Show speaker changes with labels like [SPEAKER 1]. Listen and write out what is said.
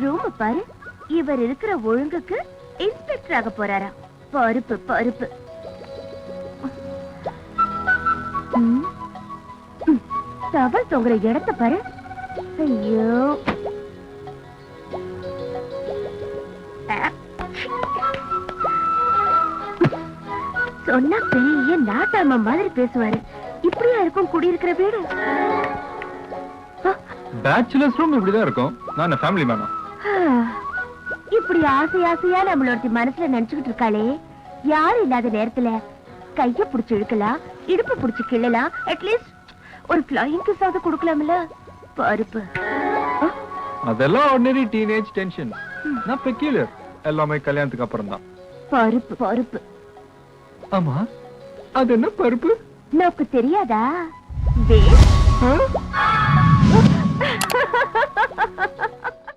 [SPEAKER 1] Room பாரு. இவர் இருக்கிற ஒழுங்குக்கு இன்ஸ்பெக்டர் ஆக போறாரா? பருப்பு பருப்பு. தவள் தொங்குற இடத்த பாரு. ஐயோ, சொன்னா பெரிய நாட்டாம மாதிரி பேசுவாரு. இப்படியா இருக்கும் குடியிருக்கிற வீடு?
[SPEAKER 2] பேச்சுலர்ஸ் ரூம் இப்படிதான் இருக்கும். நான் ஃபேமிலி மேனா?
[SPEAKER 1] இப்படி ஆசை ஆசையா நம்மளோட மனசுல நினைச்சுக்கிட்டு இருக்காளே, யாரும் இல்லாத நேரத்துல கைய புடிச்சு இழுக்கலாம், இடுப்பு புடிச்சு கிள்ளலாம், அட்லீஸ்ட் ஒரு ஃப்ளையிங் கிஸ் ஆவது கொடுக்கலாம்ல. பருப்பு.
[SPEAKER 2] அதெல்லாம் ஆர்டினரி டீனேஜ் டென்ஷன். நான் பெக்யூலர். எல்லாமே கல்யாணத்துக்கு அப்புறம் தான்.
[SPEAKER 1] பருப்பு பருப்பு.
[SPEAKER 2] ஆமா, அது என்ன பருப்பு?
[SPEAKER 1] நமக்கு தெரியாதா?